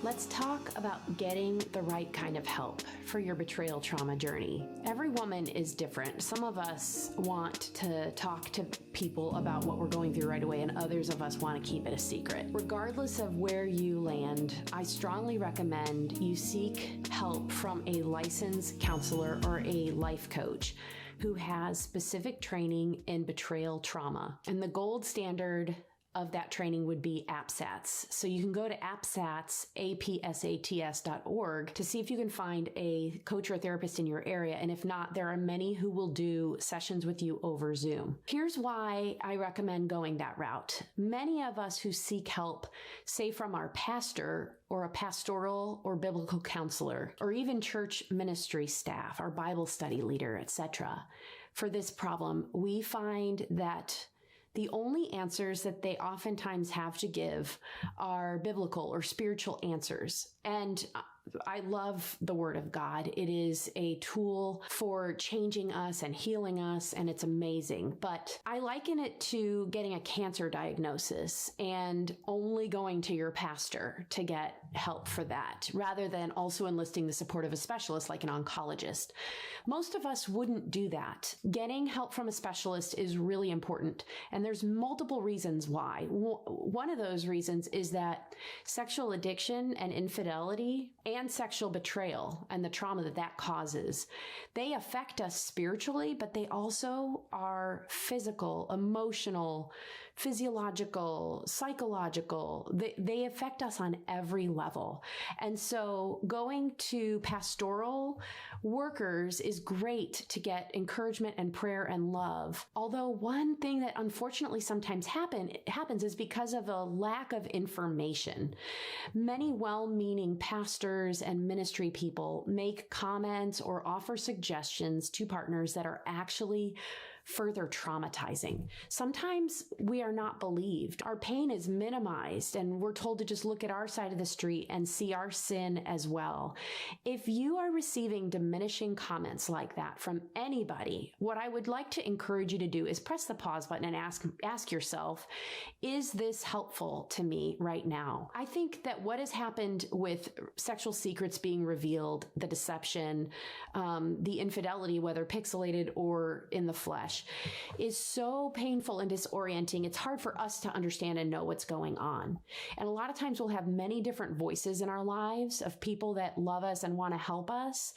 Let's talk about getting the right kind of help for your betrayal trauma journey. Every woman is different. Some of us want to talk to people about what we're going through right away, and others of us want to keep it a secret. Regardless of where you land, I strongly recommend you seek help from a licensed counselor or a life coach who has specific training in betrayal trauma. And the gold standard of that training would be APSATS. So you can go to APSATS, APSATS.org to see if you can find a coach or a therapist in your area. And if not, there are many who will do sessions with you over Zoom. Here's why I recommend going that route. Many of us who seek help, say from our pastor or a pastoral or biblical counselor, or even church ministry staff, our Bible study leader, etc., for this problem, we find that the only answers that they oftentimes have to give are biblical or spiritual answers. And I love the Word of God. It is a tool for changing us and healing us, and it's amazing. But I liken it to getting a cancer diagnosis and only going to your pastor to get help for that, rather than also enlisting the support of a specialist like an oncologist. Most of us wouldn't do that. Getting help from a specialist is really important, and there's multiple reasons why. One of those reasons is that sexual addiction and infidelity and sexual betrayal and the trauma that that causes, they affect us spiritually, but they also are physical, emotional, physiological, psychological. They affect us on every level. And so going to pastoral workers is great to get encouragement and prayer and love. Although one thing that unfortunately sometimes happens is because of a lack of information. Many well-meaning pastors and ministry people make comments or offer suggestions to partners that are actually further traumatizing. Sometimes we are not believed. Our pain is minimized, and we're told to just look at our side of the street and see our sin as well. If you are receiving diminishing comments like that from anybody, what I would like to encourage you to do is press the pause button and ask yourself, is this helpful to me right now? I think that what has happened with sexual secrets being revealed, the deception, the infidelity, whether pixelated or in the flesh, is so painful and disorienting. It's hard for us to understand and know what's going on. And a lot of times we'll have many different voices in our lives of people that love us and want to help us.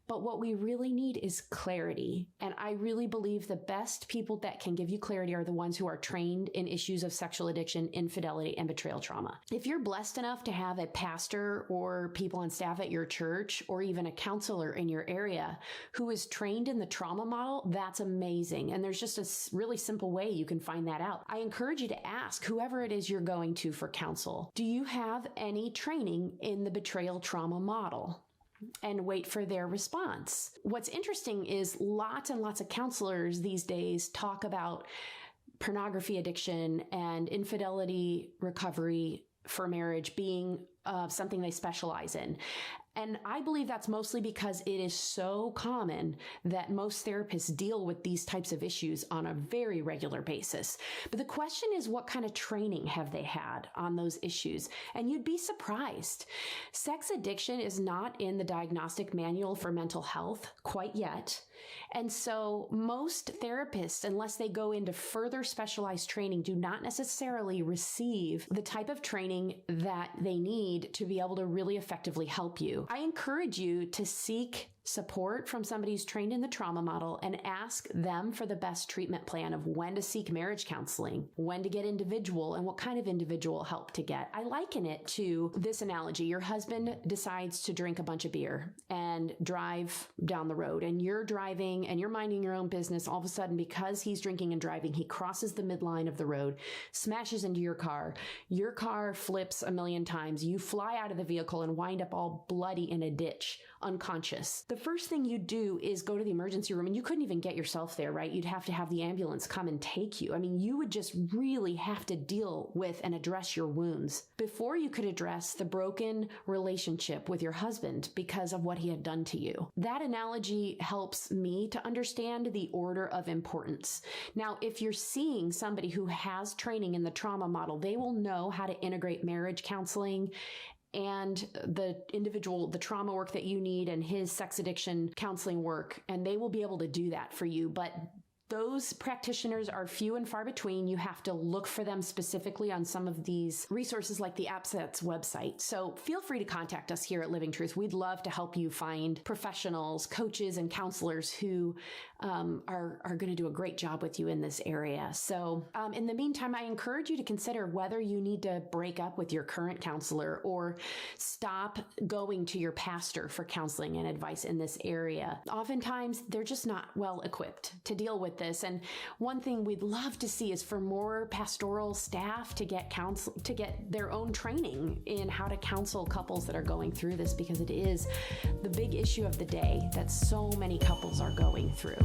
But what we really need is clarity. And I really believe the best people that can give you clarity are the ones who are trained in issues of sexual addiction, infidelity, and betrayal trauma. If you're blessed enough to have a pastor or people on staff at your church, or even a counselor in your area who is trained in the trauma model, that's amazing. And there's just a really simple way you can find that out. I encourage you to ask whoever it is you're going to for counsel, do you have any training in the betrayal trauma model? And wait for their response. What's interesting is lots and lots of counselors these days talk about pornography addiction and infidelity recovery for marriage being something they specialize in. And I believe that's mostly because it is so common that most therapists deal with these types of issues on a very regular basis. But the question is, what kind of training have they had on those issues? And you'd be surprised. Sex addiction is not in the diagnostic manual for mental health quite yet. And so most therapists, unless they go into further specialized training, do not necessarily receive the type of training that they need to be able to really effectively help you. I encourage you to seek support from somebody who's trained in the trauma model and ask them for the best treatment plan of when to seek marriage counseling, when to get individual, and what kind of individual help to get. I liken it to this analogy. Your husband decides to drink a bunch of beer and drive down the road, and you're driving and you're minding your own business. All of a sudden, because he's drinking and driving, he crosses the midline of the road, smashes into your car. Your car flips a million times. You fly out of the vehicle and wind up all bloody in a ditch, unconscious. The first thing you do is go to the emergency room, and you couldn't even get yourself there, right? You'd have to have the ambulance come and take you. I mean, you would just really have to deal with and address your wounds before you could address the broken relationship with your husband because of what he had done to you. That analogy helps me to understand the order of importance. Now, if you're seeing somebody who has training in the trauma model, they will know how to integrate marriage counseling and the trauma work that you need and his sex addiction counseling work, and they will be able to do that for you. But those practitioners are few and far between. You have to look for them specifically on some of these resources like the APSET's website. So feel free to contact us here at Living Truth. We'd love to help you find professionals, coaches, and counselors who are going to do a great job with you in this area. So in the meantime, I encourage you to consider whether you need to break up with your current counselor or stop going to your pastor for counseling and advice in this area. Oftentimes, they're just not well equipped to deal with this. And one thing we'd love to see is for more pastoral staff to get their own training in how to counsel couples that are going through this, because it is the big issue of the day that so many couples are going through.